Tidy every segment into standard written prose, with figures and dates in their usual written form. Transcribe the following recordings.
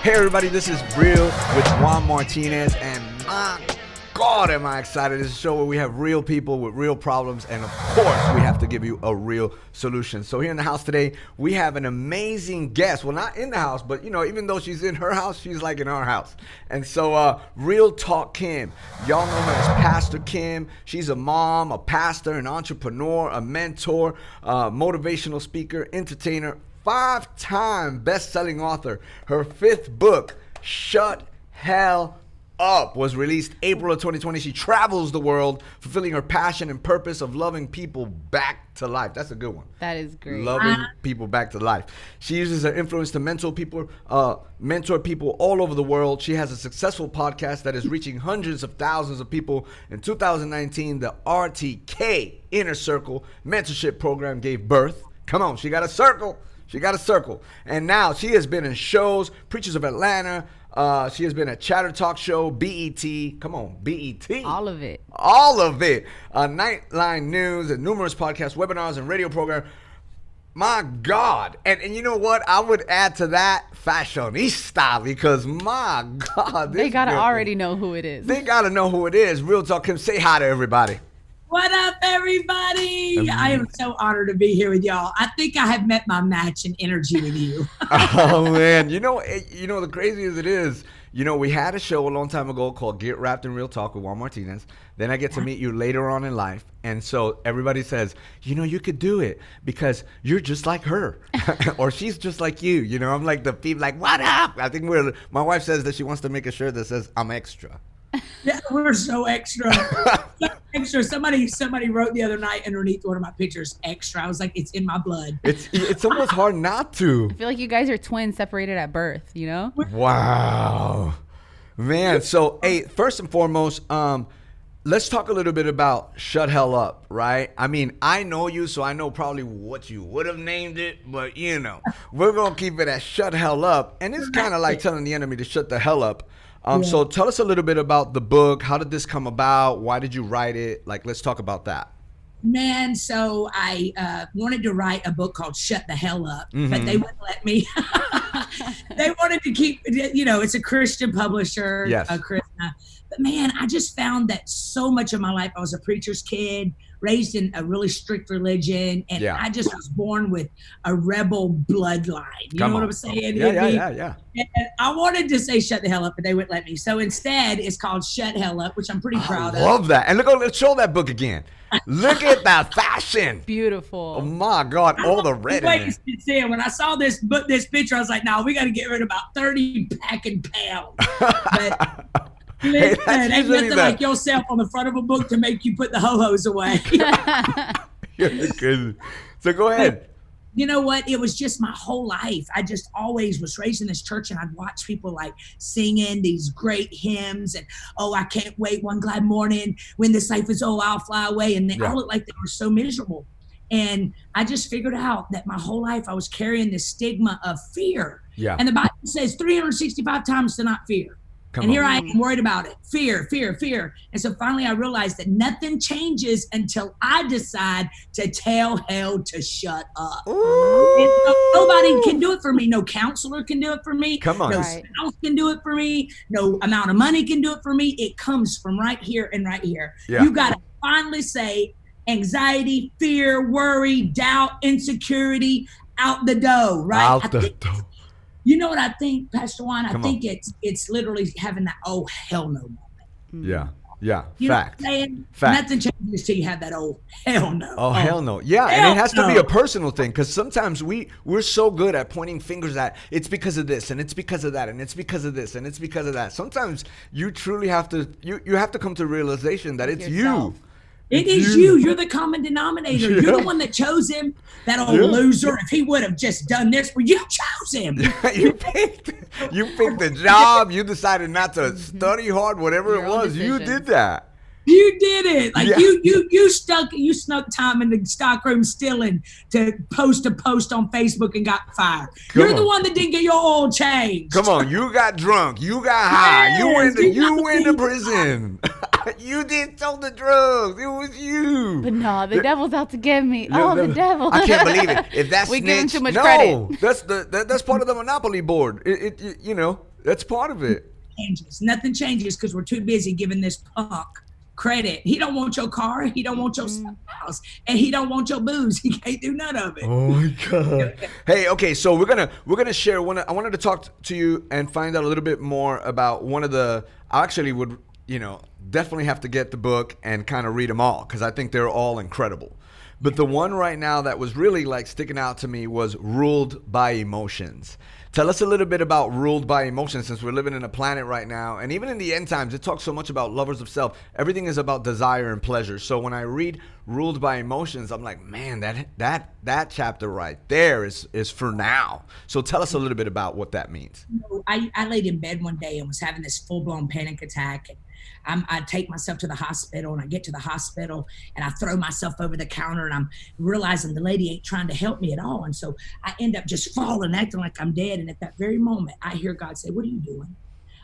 Hey everybody, this is Real with Juan Martinez, and my God, am I excited. This is a show where we have real people with real problems, and of course, we have to give you a real solution. So here in the house today, we have an amazing guest. Well, not in the house, but even though she's in her house, she's like in our house. And so, Real Talk Kim. Y'all know her as Pastor Kim. She's a mom, a pastor, an entrepreneur, a mentor, motivational speaker, entertainer, 5-time best-selling author. Her 5th book, Shut Hell Up, was released April of 2020. She travels the world, fulfilling her passion and purpose of loving people back to life. That's a good one. That is great. Loving people back to life. She uses her influence to mentor people all over the world. She has a successful podcast that is reaching hundreds of thousands of people. In 2019, the RTK Inner Circle Mentorship Program gave birth. Come on, she got a circle. She got a circle. And now she has been in shows, Preachers of Atlanta. She has been at Chatter Talk Show, BET. Come on, BET. All of it. All of it. Nightline News and numerous podcasts, webinars, and radio programs. My God. And you know what? I would add to that fashionista, because my God. They got to already know who it is. They got to know who it is. Real Talk Kim, say hi to everybody. What up, everybody? I am so honored to be here with y'all. I think I have met my match in energy with you. Oh, man. You know, the crazy as it is, we had a show a long time ago called Get Wrapped in Real Talk with Juan Martinez. Then I get to meet you later on in life. And so everybody says, you could do it because you're just like her or she's just like you. I'm like the people like, what up? I think my wife says that she wants to make a shirt that says I'm extra. Yeah, we're so extra. Extra. Somebody wrote the other night underneath one of my pictures, extra. I was like, it's in my blood. It's almost hard not to. I feel like you guys are twins separated at birth, Wow. Man, so hey, first and foremost, let's talk a little bit about Shut Hell Up, right? I mean, I know you, so I know probably what you would have named it, but we're going to keep it at Shut Hell Up. And it's kind of like telling the enemy to shut the hell up. So tell us a little bit about the book. How did this come about? Why did you write it? Let's talk about that. Man, so I wanted to write a book called Shut the Hell Up, but they wouldn't let me. They wanted to keep, it's a Christian publisher, yes. But man, I just found that so much of my life, I was a preacher's kid, raised in a really strict religion, and I just was born with a rebel bloodline. You know what I'm saying? Yeah. And I wanted to say Shut the Hell Up, but they wouldn't let me. So instead, it's called Shut Hell Up, which I'm pretty proud of. I love that. And let's show that book again. Look at that fashion. Beautiful. Oh my God, all the red in it. When I saw this picture, I was like, no, we got to get rid of about 30 packing pounds. But listen, ain't nothing like yourself on the front of a book to make you put the ho-hos away. You're good. So go ahead. But you know what? It was just my whole life. I just always was raised in this church, and I'd watch people singing these great hymns and, oh, I can't wait one glad morning when this life is, oh, I'll fly away. And they all looked like they were so miserable. And I just figured out that my whole life I was carrying this stigma of fear. Yeah. And the Bible says 365 times to not fear. Here I am worried about it. Fear. And so finally I realized that nothing changes until I decide to tell hell to shut up. And so nobody can do it for me. No counselor can do it for me. Come on. No spouse can do it for me. No amount of money can do it for me. It comes from right here and right here. Yeah. You got to finally say anxiety, fear, worry, doubt, insecurity, out the door, right? Out the door. You know what I think, Pastor Juan? I think it's literally having that oh hell no moment. Yeah. You Fact. know what I'm saying? Fact. Nothing changes till you have that oh hell no. Oh hell no. Yeah, and it has to be a personal thing, because sometimes we're so good at pointing fingers at it's because of this and it's because of that and it's because of this and it's because of that. Sometimes you truly have to you have to come to the realization that it's you. It is you. You're the common denominator. You're the one that chose him, that old loser. If he would have just done this, well, you chose him. You picked the job. You decided not to study hard, whatever it was. You did that. You did it. You snuck time in the stockroom stealing to post a post on Facebook and got fired. You're the one that didn't get your oil changed. Come on, you got drunk. You got high. Yes, you went to prison. You did sell the drugs. It was you. But no, the devil's out to get me. The devil. I can't believe it. If that's we give him too much credit. That's part of the monopoly board. That's part of it. Nothing changes because we're too busy giving this punk credit. He don't want your car. He don't want your house, and he don't want your booze. He can't do none of it. Oh my God. Hey, okay, so we're gonna share one. I wanted to talk to you and find out a little bit more about one of the. I actually would, definitely have to get the book and kind of read them all because I think they're all incredible. But the one right now that was really like sticking out to me was Ruled by Emotions. Tell us a little bit about Ruled by Emotions, since we're living in a planet right now. And even in the end times, it talks so much about lovers of self. Everything is about desire and pleasure. So when I read Ruled by Emotions, I'm like, man, that chapter right there is for now. So tell us a little bit about what that means. I laid in bed one day and was having this full-blown panic attack. And I take myself to the hospital, and I get to the hospital and I throw myself over the counter, and I'm realizing the lady ain't trying to help me at all. And so I end up just falling, acting like I'm dead. And at that very moment, I hear God say, "What are you doing?"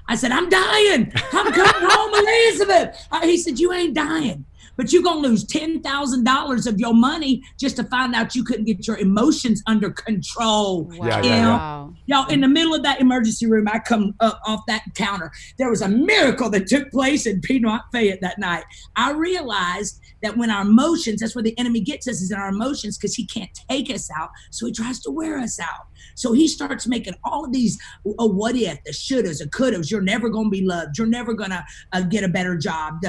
I said, "I'm dying. I'm coming home, Elizabeth." He said, "You ain't dying, but you're going to lose $10,000 of your money just to find out you couldn't get your emotions under control." Wow. Yeah. Y'all, in the middle of that emergency room, I come up off that counter. There was a miracle that took place in Piedmont Fayette that night. I realized that when our emotions, that's where the enemy gets us, is in our emotions, because he can't take us out. So he tries to wear us out. So he starts making all of these what if, the shouldas, the couldas. You're never going to be loved. You're never going to get a better job.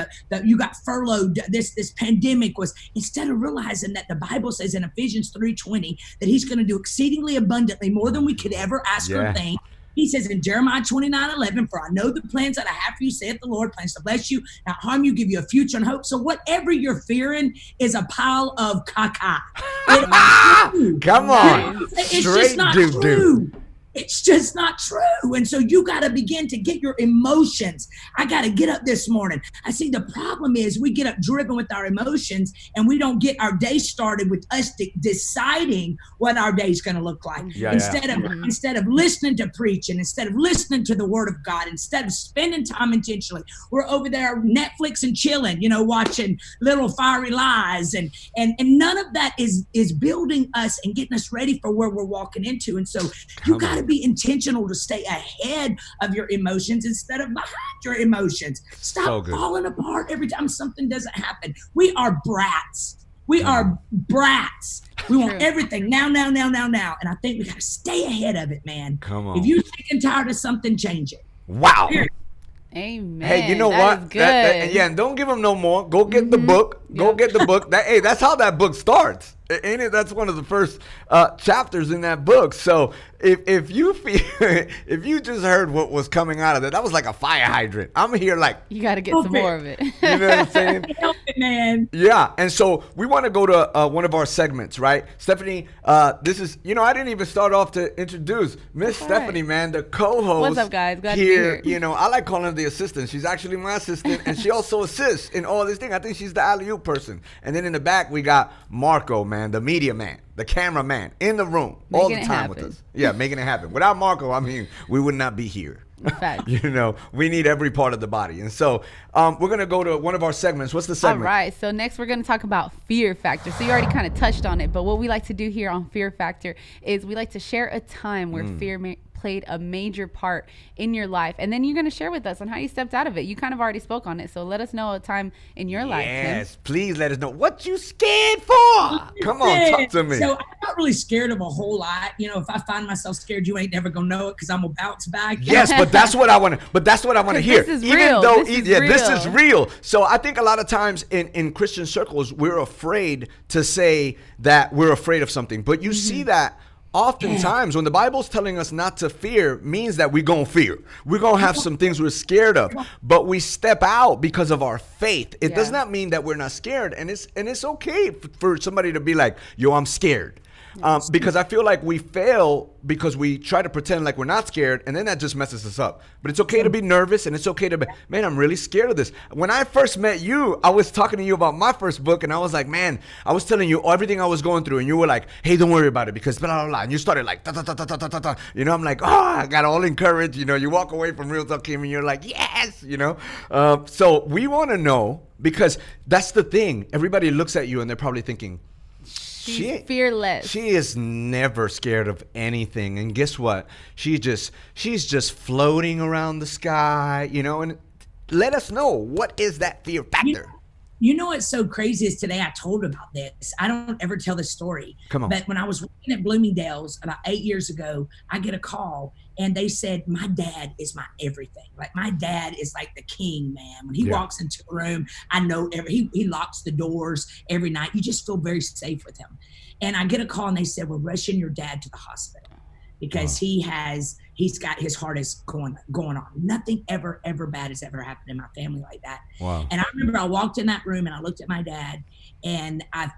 You got furloughed. This pandemic was, instead of realizing that the Bible says in Ephesians 3:20 that he's going to do exceedingly abundantly more than we could ever ask or think. He says in Jeremiah 29:11, "For I know the plans that I have for you, saith the Lord, plans to bless you, not harm you, give you a future and hope." So whatever you're fearing is a pile of caca. Come on. It's just not true. It's just not true. And so you got to begin to get your emotions. I got to get up this morning. I see the problem is we get up driven with our emotions, and we don't get our day started with us deciding what our day is going to look like. Instead of listening to preaching, instead of listening to the word of God, instead of spending time intentionally, we're over there Netflix and chilling, watching Little Fiery Lies. And none of that is building us and getting us ready for where we're walking into. And so you got to be intentional to stay ahead of your emotions instead of behind your emotions. Stop falling apart every time something doesn't happen. We are brats. We are brats. We want everything now. And I think we got to stay ahead of it, man. Come on. If you're sick and tired of something, change it. Wow. Period. Amen. Hey, you know that what? Is good. And don't give them no more. Go get the book. Go get the book. That's how that book starts. Ain't it? That's one of the first chapters in that book. So if you feel, if you just heard what was coming out of that was like a fire hydrant. I'm here like, you got to get some more of it. You know what I'm saying? Help it, man. Yeah. And so we want to go to one of our segments, right? Stephanie, this is, I didn't even start off to introduce Miss Stephanie, man, the co-host. What's up, guys? Glad here. to be here. I like calling her the assistant. She's actually my assistant, and she also assists in all these things. I think she's the alley-oop person. And then in the back, we got Marco, man, the media man, the cameraman in the room all the time with us. Yeah, making it happen. Without Marco, we would not be here. In fact. We need every part of the body. And so we're going to go to one of our segments. What's the segment? All right. So next we're going to talk about fear factor. So you already kind of touched on it, but what we like to do here on fear factor is we like to share a time where fear played a major part in your life, and then you're going to share with us on how you stepped out of it. You kind of already spoke on it, so let us know a time in your life. Yes, please let us know what you scared for. Come on, talk to me. So I'm not really scared of a whole lot. If I find myself scared, you ain't never gonna know it because I'm gonna bounce back. Yes, but that's what I want to hear. This is real. This is real. So I think a lot of times in Christian circles, we're afraid to say that we're afraid of something, but you see that oftentimes when the Bible's telling us not to fear means that we're going to fear. We're going to have some things we're scared of, but we step out because of our faith. It does not mean that we're not scared. And it's okay for somebody to be like, yo, I'm scared. Because I feel like we fail because we try to pretend like we're not scared, and then that just messes us up. But it's okay to be nervous, and it's okay to be, man, I'm really scared of this. When I first met you, I was talking to you about my first book, and I was like, man, I was telling you everything I was going through, and you were like, hey, don't worry about it because blah, blah, blah. And you started like, ta, ta, ta, ta, ta, ta, ta. I'm like, I got all encouraged. You walk away from Real Talk Kim, and you're like, yes, So we want to know, because that's the thing. Everybody looks at you, and they're probably thinking, She's fearless. She is never scared of anything. And guess what? She's just floating around the sky, and let us know, what is that fear factor? You know what's so crazy is today I told about this. I don't ever tell this story. Come on. But when I was working at Bloomingdale's about 8 years ago, I get a call and they said, my dad is my everything. Like, my dad is like the king, man. When he walks into a room, I know he locks the doors every night. You just feel very safe with him. And I get a call and they said, we're rushing your dad to the hospital because he's got his heart is going on. Nothing ever bad has ever happened in my family like that. Wow. And I remember I walked in that room and I looked at my dad and I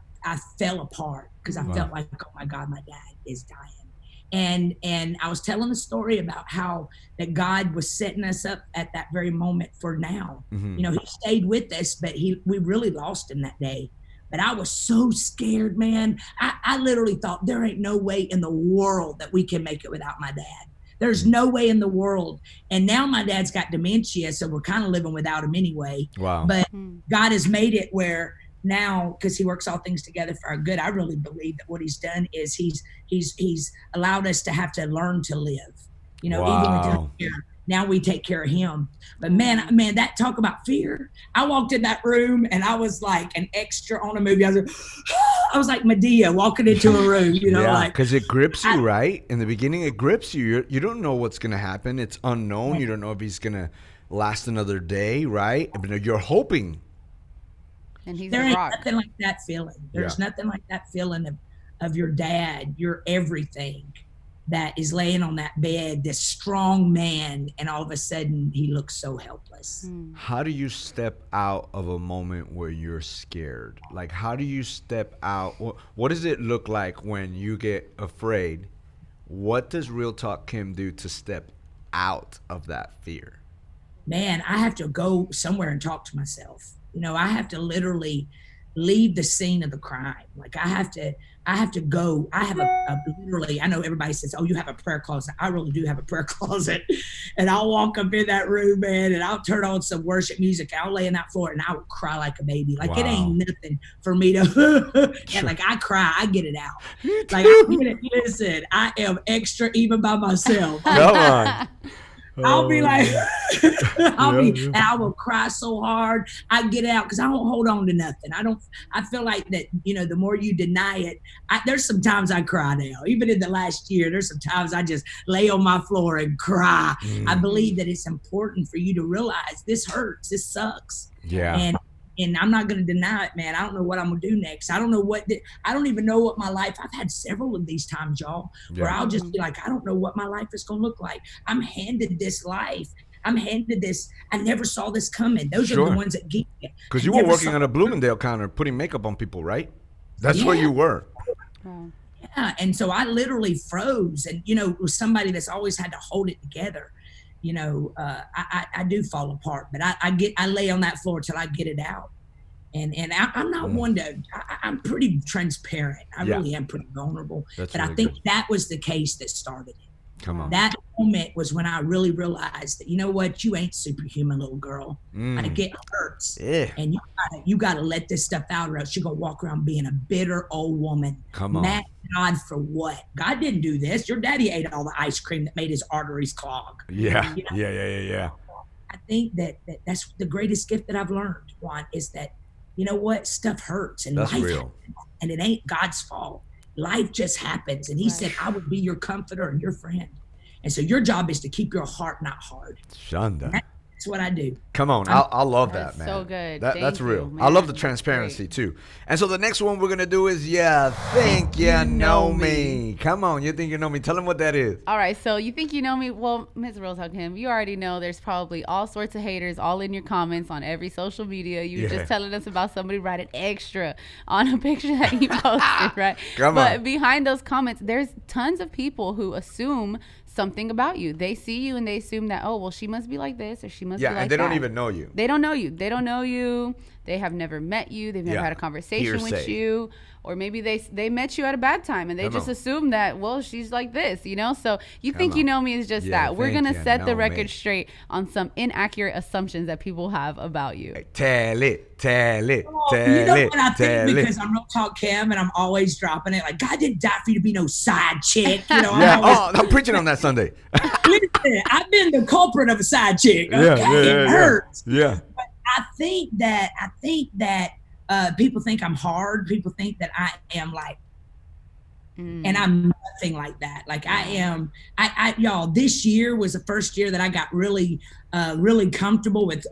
fell apart because I felt like, oh my God, my dad is dying. And I was telling the story about how that God was setting us up at that very moment for now. Mm-hmm. He stayed with us, but we really lost him that day. But I was so scared, man. I literally thought there ain't no way in the world that we can make it without my dad. There's no way in the world. And now my dad's got dementia, so we're kind of living without him anyway. Wow. But God has made it where now, because he works all things together for our good, I really believe that what he's done is he's allowed us to have to learn to live. Even with here. Now we take care of him. But man, that talk about fear. I walked in that room and I was like an extra on a movie. I was like Medea walking into a room, like, because it grips you, right? In the beginning, it grips you. You don't know what's going to happen. It's unknown. You don't know if he's going to last another day, right? But you're hoping. And he's there a ain't rock. nothing like that feeling. There's nothing like that feeling of your dad, your everything, that is laying on that bed, this strong man, and all of a sudden he looks so helpless. How do you step out of a moment where you're scared? Like, how do you step out? What does it look like when you get afraid? What does Real Talk Kim do to step out of that fear? Man, I have to go somewhere and talk to myself. I have to literally leave the scene of the crime. Like, I have to go. I have a literally, I know everybody says, oh, you have a prayer closet. I really do have a prayer closet. And I'll walk up in that room, man, and I'll turn on some worship music. I'll lay in that floor and I will cry like a baby. Like, it ain't nothing for me to, and like, I cry, I get it out. Like, listen, I am extra even by myself. Come on. I'll be like, and I will cry so hard. I get out because I don't hold on to nothing. I feel like that, the more you deny it, there's some times I cry now. Even in the last year, there's some times I just lay on my floor and cry. I believe that it's important for you to realize this hurts. This sucks. Yeah. And I'm not going to deny it, man. I don't know what I'm going to do next. I don't even know what my life, I've had several of these times, y'all, where I'll just be like, I don't know what my life is going to look like. I'm handed this life. I'm handed this. I never saw this coming. Those are the ones that get you. Because you were working on a Bloomingdale counter, putting makeup on people, right? That's where you were. Yeah. And so I literally froze. And, was somebody that's always had to hold it together. I do fall apart, but I lay on that floor till I get it out. And I'm not one to, I'm pretty transparent. I really am pretty vulnerable. But really I think that was the case that started it. Come on. That moment was when I really realized that, you know what, you ain't superhuman, little girl. Like, it hurts. Yeah. And you gotta let this stuff out, or else you're gonna walk around being a bitter old woman. Come on. Mad at God for what? God didn't do this. Your daddy ate all the ice cream that made his arteries clog. Yeah. Yeah. I think that's the greatest gift that I've learned, Juan, is that, you know what, stuff hurts and that's life real. happens, and it ain't God's fault. Life just happens. And he said, I would be your comforter and your friend. And so your job is to keep your heart not hard. Shonda. That's what I do. Come on. I love that, That's man. so good. That's real. man. I love the transparency, too. And so the next one we're going to do is, think you know me. Come on. You think you know me. Tell them what that is. All right. So you think you know me? Well, Ms. Real Talk Him, you already know there's probably all sorts of haters all in your comments on every social media. You were just telling us about somebody writing extra on a picture that you posted, right? But behind those comments, there's tons of people who assume something about you. They see you and they assume that, oh, well, she must be like this or she must be like that. Yeah, and they don't even know you. They don't know you. They don't know you. they have never met you, they've never Yeah. had a conversation with Hearsay. you, or maybe they met you at a bad time and they Come just on. assume that, well, she's like this, you know? So you Come think you on. know me is just Yeah, that. We're think going to you set the know record me. straight on some inaccurate assumptions that people have about you. Tell it, tell it, Well, tell you know it, what I tell think, it. because I'm Real Talk Kim and I'm always dropping it. Like, God didn't die for you to be no side chick. You know, Yeah. I'm always, Oh, I'm preaching on that Sunday. listen, I've been the culprit of a side chick. Okay, it hurts. Yeah. I think that people think I'm hard. People think that I am like, and I'm nothing like that. Like I am. Y'all, this year was the first year that I got really comfortable with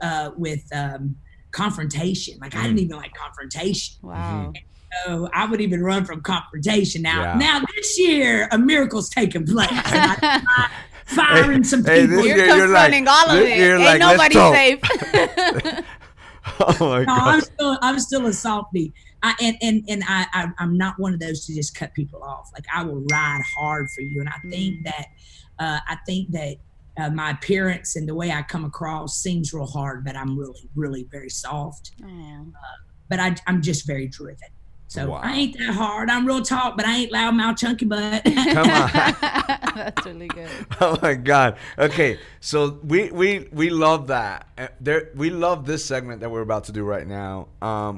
confrontation. Like I didn't even like confrontation. Wow. So I would even run from confrontation. Yeah. Now this year, a miracle's taking place. And I'm firing some people. Hey, this You're year you're like, confronting all of this it. year, Ain't like, let's nobody talk. safe. Oh my No, God. I'm still a softie. I'm not one of those to just cut people off. Like I will ride hard for you. And I think that my appearance and the way I come across seems real hard, but I'm really, really very soft. Aw. But I'm just very driven. So Wow. I ain't that hard. I'm Real Talk, but I ain't loud mouth chunky butt. Come on. That's really good. Oh my God. Okay, so we love that. We love this segment that we're about to do right now.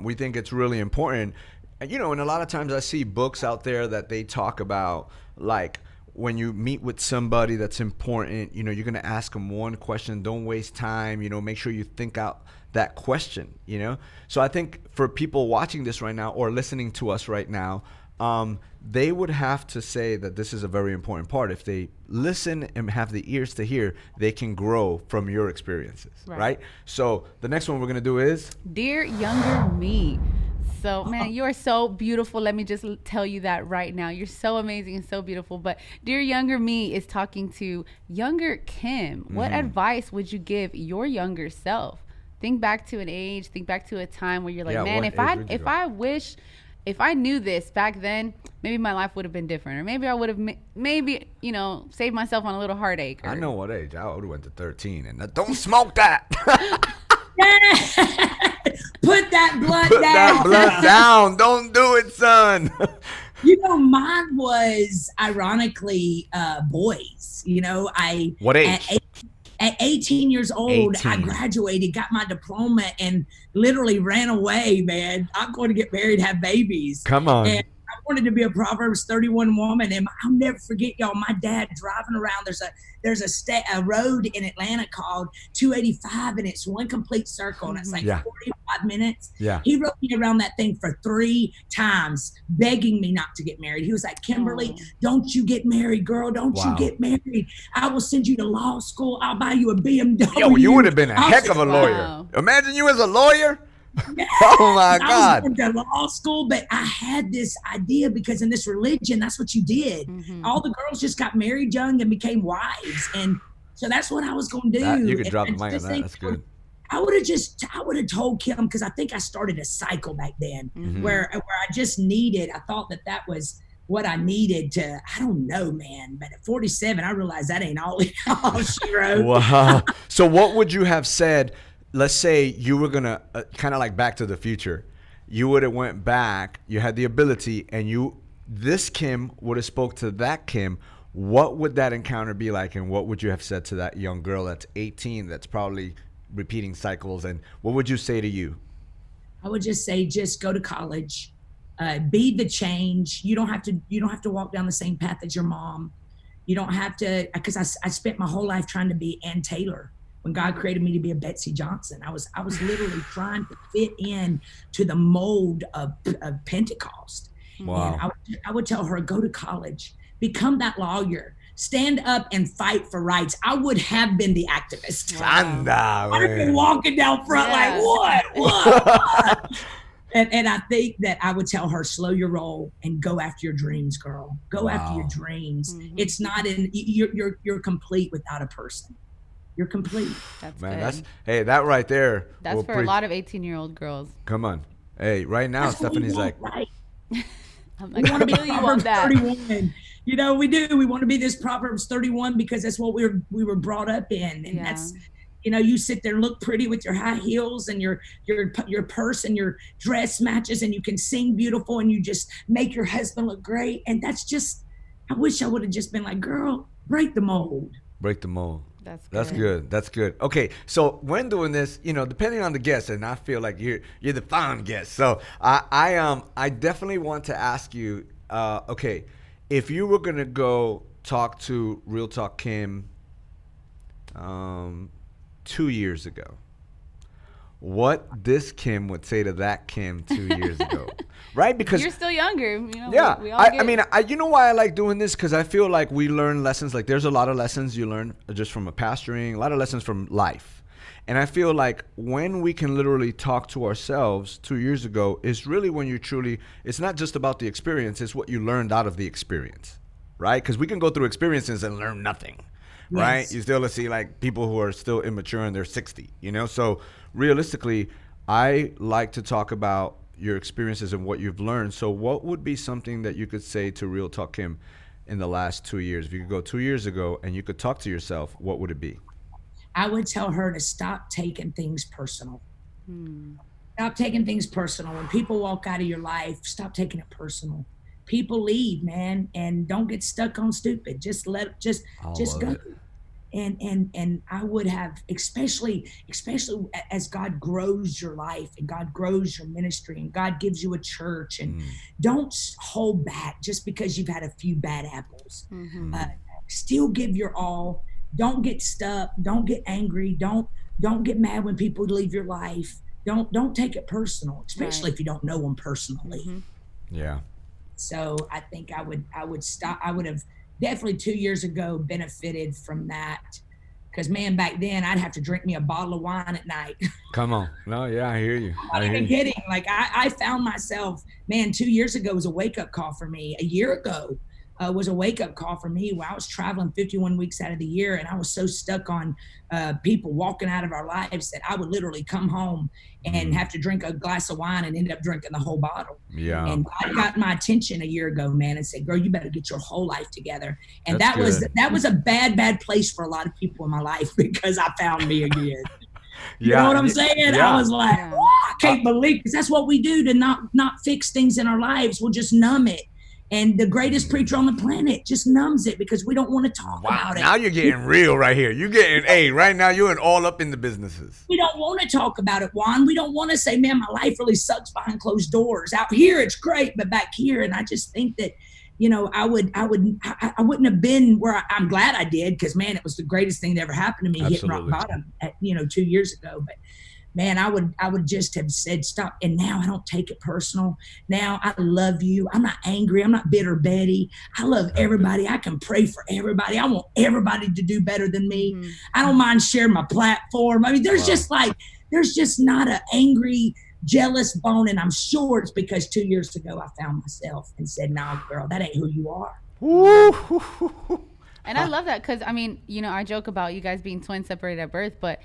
We think it's really important. And, you know, and a lot of times I see books out there that they talk about, like, when you meet with somebody that's important, you know, you're going to ask them one question. Don't waste time. You know, make sure you think out that question, you know? So I think for people watching this right now or listening to us right now, they would have to say that this is a very important part. If they listen and have the ears to hear, they can grow from your experiences, right? So the next one we're going to do is... Dear younger me. So, man, you are so beautiful. Let me just tell you that right now. You're so amazing and so beautiful. But Dear Younger Me is talking to younger Kim. What advice would you give your younger self? Think back to an age, think back to a time where you're like, man, if I knew this back then, maybe my life would have been different. Or maybe I would have, you know, saved myself on a little heartache. Or, I know what age. I would have went to 13 and don't smoke that. Put that blunt Put down. that blunt down. Don't do it, son. You know, mine was ironically boys. You know, What age? At 18 years old, I 18. graduated, got my diploma, and literally ran away, man. I'm going to get married, have babies. Come on. And I wanted to be a Proverbs 31 woman. And I'll never forget, y'all, my dad driving around. There's a road in Atlanta called 285, and it's one complete circle, and it's like 45 minutes. Yeah. He rode me around that thing for 3 times, begging me not to get married. He was like, Kimberly, don't you get married, girl. Don't you get married. I will send you to law school. I'll buy you a BMW. Yo, you would have been a heck of a lawyer. Wow. Imagine you as a lawyer. Yeah. Oh my God. I was going to law school, but I had this idea because in this religion, that's what you did. All the girls just got married young and became wives. And so that's what I was going to do. You could drop the And mic on just that. think, That's good. I would have told Kim, because I think I started a cycle back then where I just needed, I thought that was what I needed to, I don't know, man. But at 47, I realized that ain't all she wrote. Wow. So what would you have said? Let's say you were going to kind of like Back to the Future. You would have went back, you had the ability, and this Kim would have spoke to that Kim. What would that encounter be like? And what would you have said to that young girl that's 18, that's probably repeating cycles? And what would you say to you? I would just say, just go to college, be the change. You don't have to walk down the same path as your mom. You don't have to, because I spent my whole life trying to be Ann Taylor. When God created me to be a Betsy Johnson, I was literally trying to fit in to the mold of Pentecost. Wow. And I would tell her, go to college, become that lawyer, stand up and fight for rights. I would have been the activist. Anda, I'd have been man. walking down front like, what? And I think that I would tell her, slow your roll and go after your dreams, girl. Go after your dreams. It's not you're complete without a person. You're complete. That's Man, good. that right there. That's for a lot of 18-year-old girls. Come on. Hey, right now, That's what we Stephanie's want, like, right? I'm We like, want to be I feel you on Proverbs that. 31. You know, we do. We want to be this Proverbs 31 because that's what we were brought up in, and You know, you sit there and look pretty with your high heels and your purse and your dress matches, and you can sing beautiful, and you just make your husband look great. And that's just, I wish I would have just been like, girl, break the mold. Break the mold. That's good. That's good. That's good. Okay, so when doing this, you know, depending on the guest, and I feel like you're the fun guest. So I definitely want to ask you, okay, if you were gonna go talk to Real Talk Kim 2 years ago, what this Kim would say to that Kim 2 years ago, right? Because you're still younger, you know. yeah, we all I get mean, you know why I like doing this? Because I feel like we learn lessons. Like there's a lot of lessons you learn just from a pastoring, a lot of lessons from life. And I feel like when we can literally talk to ourselves 2 years ago is really when you truly, it's not just about the experience, it's what you learned out of the experience, right? Because we can go through experiences and learn nothing. Yes. Right? You still see like people who are still immature and they're 60, you know? So realistically, I like to talk about your experiences and what you've learned. So what would be something that you could say to Real Talk Kim in the last 2 years? If you could go 2 years ago and you could talk to yourself, what would it be? I would tell her to stop taking things personal. Stop taking things personal. When people walk out of your life, stop taking it personal. People leave, man, and don't get stuck on stupid. Just go. It. And I would have, especially as God grows your life and God grows your ministry and God gives you a church, and don't hold back just because you've had a few bad apples. Still give your all. Don't get stuck. Don't get angry. Don't get mad when people leave your life. Don't take it personal, especially if you don't know them personally. Yeah. So I think I would stop. I would have definitely 2 years ago benefited from that, because man, back then I'd have to drink me a bottle of wine at night. Come on. No, yeah, I hear you. I'm not even kidding. Like I found myself, man, 2 years ago was a wake up call for me. A year ago was a wake up call for me, where I was traveling 51 weeks out of the year, and I was so stuck on people walking out of our lives that I would literally come home and have to drink a glass of wine and end up drinking the whole bottle. Yeah. And God got my attention a year ago, man, and said, girl, you better get your whole life together. And That's that was a bad place for a lot of people in my life, because I found me again. You Yeah. know what I'm saying? Yeah. I was like, oh, I can't believe, because that's what we do to not fix things in our lives. We'll just numb it. And the greatest preacher on the planet just numbs it because we don't want to talk about it. Now you're getting real right here. You're getting, right now you're all up in the businesses. We don't want to talk about it, Juan. We don't want to say, man, my life really sucks behind closed doors. Out here, it's great, but back here, and I just think that, you know, I wouldn't have been where I'm glad I did, because man, it was the greatest thing that ever happened to me. Absolutely. Hitting rock bottom at 2 years ago. But man, I would just have said stop. And now I don't take it personal. Now I love you. I'm not angry. I'm not bitter Betty. I love everybody. I can pray for everybody. I want everybody to do better than me. I don't mind sharing my platform. I mean, there's just not an angry, jealous bone. And I'm sure it's because 2 years ago I found myself and said, nah, girl, that ain't who you are. And I love that, because I mean, you know, I joke about you guys being twins separated at birth, but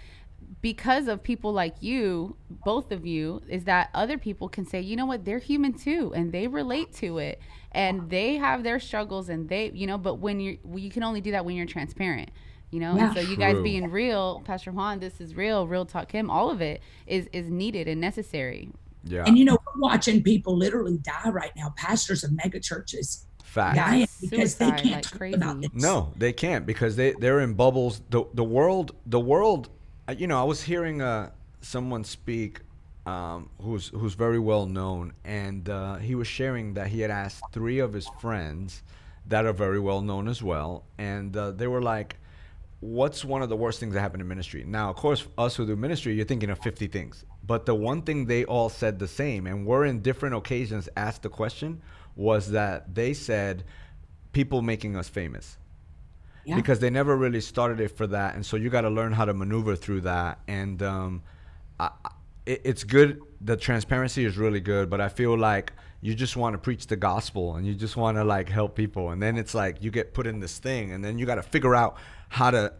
because of people like you, both of you, is that other people can say, you know what, they're human too, and they relate to it, and they have their struggles, and they, you know, but when you can only do that when you're transparent, you know. Yeah. And so you guys being real, Pastor Juan, this is real talk Kim, all of it is needed and necessary. Yeah. And you know, we're watching people literally die right now, pastors of mega churches. Fact. Dying because they Suicide, can't like talk crazy. about this. No, they can't, because they're in bubbles. The world, you know, I was hearing someone speak who's very well known, and he was sharing that he had asked 3 of his friends that are very well known as well, and they were like, what's one of the worst things that happened in ministry? Now, of course, us who do ministry, you're thinking of 50 things, but the one thing they all said the same, and were in different occasions asked the question, was that they said people making us famous. Yeah. Because they never really started it for that, and so you got to learn how to maneuver through that. And it's good. The transparency is really good, but I feel like you just want to preach the gospel and you just want to like help people, and then it's like you get put in this thing, and then you got to figure out how to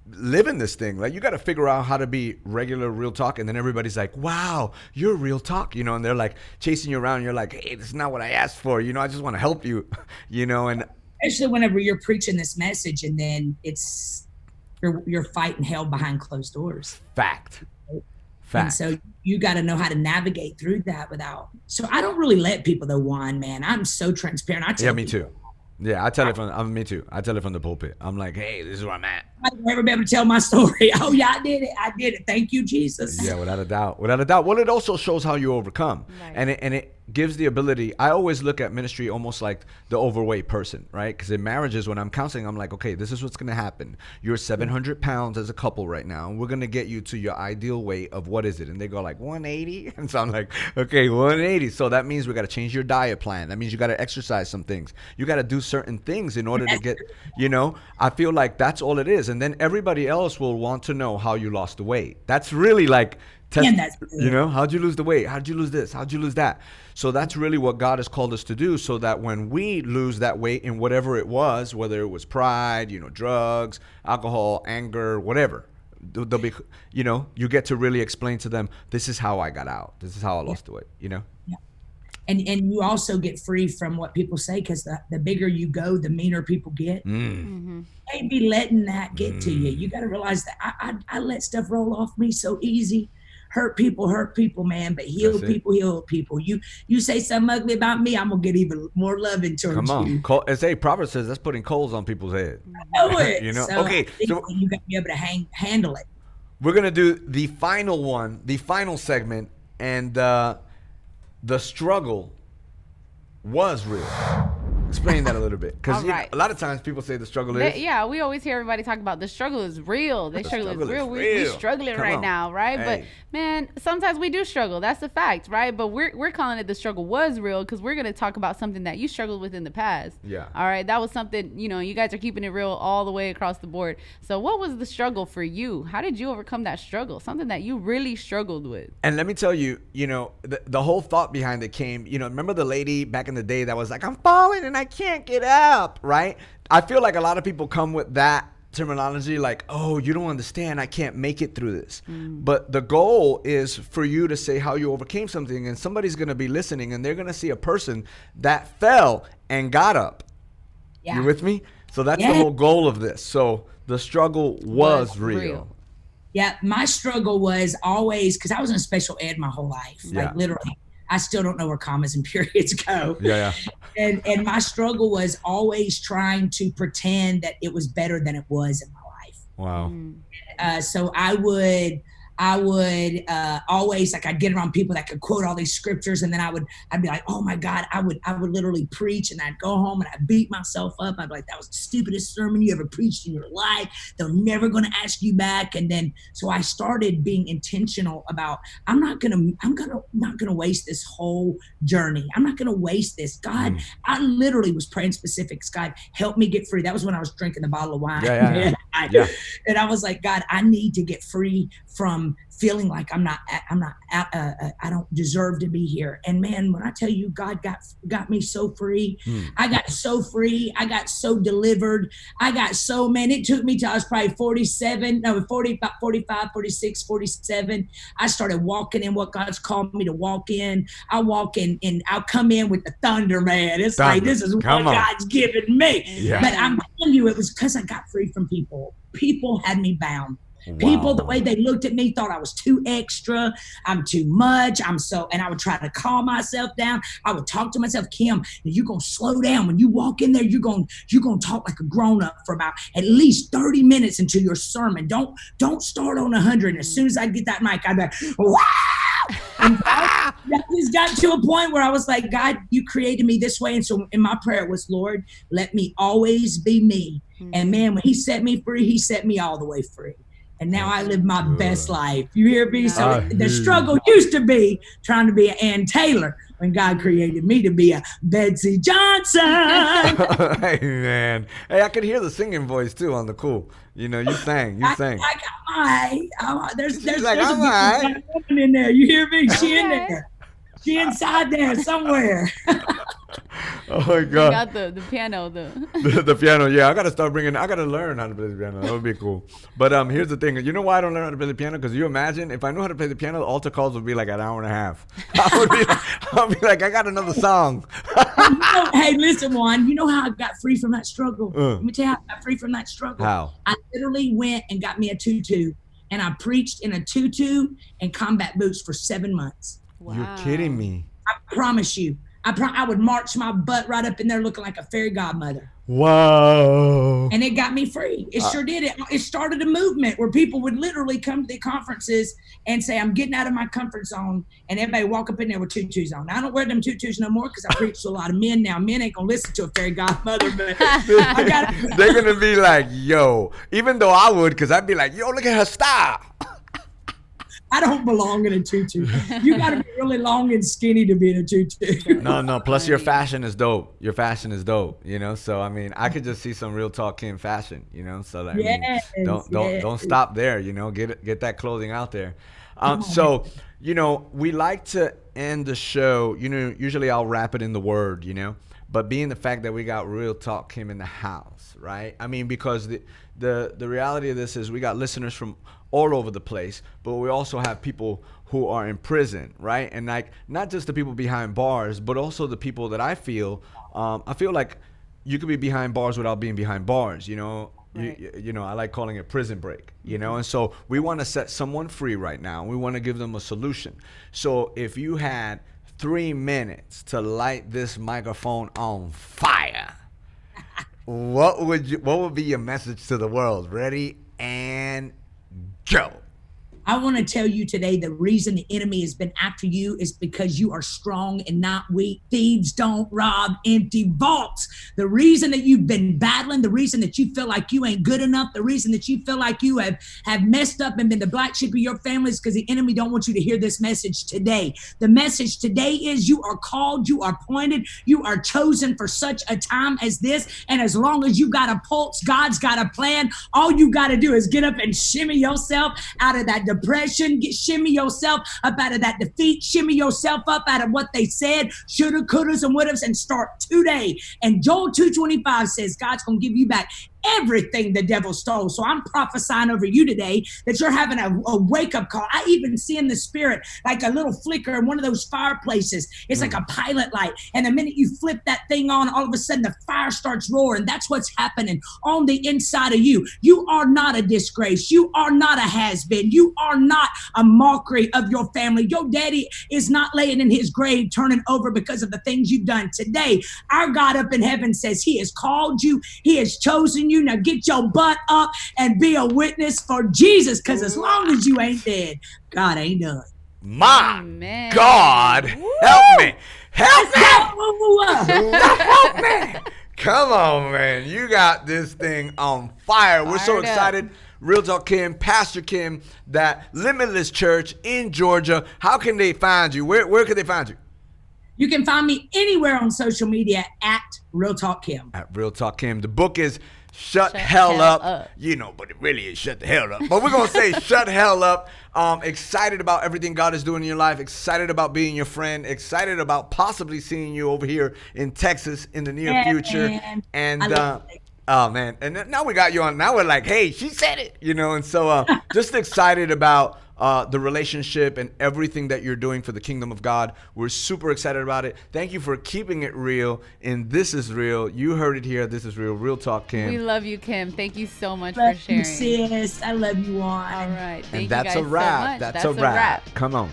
live in this thing. Like you got to figure out how to be regular real talk, and then everybody's like, wow, you're real talk, you know, and they're like chasing you around, and you're like, hey, this is not what I asked for, you know, I just want to help you, you know. And especially whenever you're preaching this message, and then it's you're fighting hell behind closed doors. Fact. And so you got to know how to navigate through that without. So I don't really let people know, Juan, man. I'm so transparent. I tell Yeah, me people, too. Yeah, I tell it from. Me too. I tell it from the pulpit. I'm like, hey, this is where I'm at. I've never been able to tell my story. Oh yeah, I did it. I did it. Thank you, Jesus. Yeah, without a doubt. Without a doubt. Well, it also shows how you overcome. Right. And it gives the ability. I always look at ministry almost like the overweight person, right? Because in marriages, when I'm counseling, I'm like, okay, this is what's going to happen. You're 700 pounds as a couple right now. And we're going to get you to your ideal weight of what is it? And they go like 180. And so I'm like, okay, 180. So that means we got to change your diet plan. That means you got to exercise some things. You got to do certain things in order to get, I feel like that's all it is. And then everybody else will want to know how you lost the weight. That's really like, how'd you lose the weight? How'd you lose this? How'd you lose that? So that's really what God has called us to do, so that when we lose that weight in whatever it was, whether it was pride, drugs, alcohol, anger, whatever, they'll be, you get to really explain to them, this is how I got out. This is how I lost the weight, Yeah. And you also get free from what people say, because the bigger you go, the meaner people get. Mm-hmm. They be letting that get to you. You got to realize that I let stuff roll off me so easy. Hurt people, man, but heal people. You say something ugly about me, I'm gonna get even more loving towards you. Come on, as Proverbs says, that's putting coals on people's head. I know it. So okay, so you got to be able to handle it. We're gonna do the final one, the final segment, and the struggle was real. Explain that a little bit, because a lot of times people say the struggle is. Yeah, we always hear everybody talk about the struggle is real. The struggle is real. We're struggling right now, right? Hey. But man, sometimes we do struggle. That's a fact, right? But we're calling it the struggle was real, because we're gonna talk about something that you struggled with in the past. Yeah. All right, that was something. You guys are keeping it real all the way across the board. So what was the struggle for you? How did you overcome that struggle? Something that you really struggled with. And let me tell you, the whole thought behind it came. Remember the lady back in the day that was like, I'm falling and I can't get up, right? I feel like a lot of people come with that terminology like, oh, you don't understand, I can't make it through this. But the goal is for you to say how you overcame something, and somebody's going to be listening and they're going to see a person that fell and got up. Yeah. You with me? So that's the whole goal of this. So the struggle was real. Yeah, my struggle was always, because I was in special ed my whole life, like literally. I still don't know where commas and periods go. Yeah. And my struggle was always trying to pretend that it was better than it was in my life. Wow. So I would always, like, I'd get around people that could quote all these scriptures, and then I'd be like, oh my God, I would literally preach, and I'd go home and I'd beat myself up. I'd be like, that was the stupidest sermon you ever preached in your life. They're never going to ask you back. And then, so I started being intentional about, I'm not going to waste this whole journey. I'm not going to waste this. God, I literally was praying specifics. God, help me get free. That was when I was drinking the bottle of wine. Yeah. And I was like, God, I need to get free from feeling like I don't deserve to be here. And man, when I tell you, God got me so free, I got so free, I got so delivered, it took me till I was probably about 45, 46, 47. I started walking in what God's called me to walk in. I walk in and I'll come in with the thunder, man. It's like, this is what God's given me. Yeah. But I'm telling you, it was because I got free from people. People had me bound. Wow. People, the way they looked at me, thought I was too extra. I'm too much. And I would try to calm myself down. I would talk to myself, Kim, you're going to slow down. When you walk in there, you're going to talk like a grown up for about at least 30 minutes into your sermon. Don't start on 100. And as soon as I get that mic, I'd be like, wow. And that just got to a point where I was like, God, you created me this way. And so in my prayer was, Lord, let me always be me. And man, when he set me free, he set me all the way free. And now I live my best life. You hear me? So the struggle used to be trying to be an Ann Taylor when God created me to be a Betsy Johnson. Hey, man. Hey, I could hear the singing voice, too, on the cool. You sang. I got there's like, a woman in there. You hear me? She in there. She inside there somewhere. Oh my Bring God. out the piano. The piano, yeah. I gotta learn how to play the piano. That would be cool. But here's the thing. You know why I don't learn how to play the piano? Because you imagine if I knew how to play the piano, the altar calls would be like an hour and a half. I'll be like, I got another song. Hey, listen, Juan. You know how I got free from that struggle? Let me tell you how I got free from that struggle. How? I literally went and got me a tutu, and I preached in a tutu and combat boots for 7 months. Wow. You're kidding me. I promise you. I would march my butt right up in there looking like a fairy godmother. Wow. And it got me free. It sure did. It started a movement where people would literally come to the conferences and say, I'm getting out of my comfort zone. And everybody walk up in there with tutus on. I don't wear them tutus no more because I preach to a lot of men now. Men ain't going to listen to a fairy godmother. But They're going to be like, yo, even though I would, because I'd be like, yo, look at her style. I don't belong in a tutu. You got to be really long and skinny to be in a tutu. No. Plus, your fashion is dope. Your fashion is dope. You know, so I mean, I could just see some Real Talk Kim fashion. You know, so like, Yes, don't stop there. You know, get that clothing out there. So you know, we like to end the show. You know, usually I'll wrap it in the word. You know, but being the fact that we got Real Talk Kim in the house, right? I mean, because the reality of this is we got listeners from all over the place, but we also have people who are in prison, right? And like not just the people behind bars, but also the people that I feel like you could be behind bars without being behind bars, you know. Right. You know, I like calling it prison break, you know. And so we want to set someone free right now. We want to give them a solution. So if you had 3 minutes to light this microphone on fire, what would be your message to the world? Ready and go. I want to tell you today, the reason the enemy has been after you is because you are strong and not weak. Thieves don't rob empty vaults. The reason that you've been battling, the reason that you feel like you ain't good enough, the reason that you feel like you have messed up and been the black sheep of your family is because the enemy don't want you to hear this message today. The message today is you are called, you are appointed, you are chosen for such a time as this. And as long as you got a pulse, God's got a plan. All you got to do is get up and shimmy yourself out of that depression, shimmy yourself up out of that defeat, shimmy yourself up out of what they said, shoulda, couldas, and wouldas, and start today. And Joel 2:25 says God's going to give you back everything the devil stole. So I'm prophesying over you today that you're having a wake-up call. I even see in the spirit like a little flicker in one of those fireplaces. It's like a pilot light. And the minute you flip that thing on, all of a sudden the fire starts roaring. That's what's happening on the inside of you. You are not a disgrace. You are not a has-been. You are not a mockery of your family. Your daddy is not laying in his grave turning over because of the things you've done today. Our God up in heaven says he has called you. He has chosen you. Now get your butt up and be a witness for Jesus, because as long as you ain't dead, God ain't done. My Amen. God, help me. Help me. Help me. Come on, man. You got this thing on fire. We're so excited. Real Talk Kim, Pastor Kim, that Limitless Church in Georgia. How can they find you? Where can they find you? You can find me anywhere on social media at Real Talk Kim. At Real Talk Kim. The book is Shut Hell Up. You know, but it really is Shut the Hell Up. But we're going to say Shut Hell Up. Excited about everything God is doing in your life. Excited about being your friend. Excited about possibly seeing you over here in Texas in the near future. Man. And oh, man. And now we got you on. Now we're like, hey, she said it. You know, and so just excited about the relationship and everything that you're doing for the kingdom of God. We're super excited about it. Thank you for keeping it real. And This Is Real. You heard it here. This is Real. Real Talk Kim. We love you, Kim. Thank you so much for sharing. Sis. I love you, Juan. All right. Thank And you that's guys a wrap. so much. That's a wrap. Come on.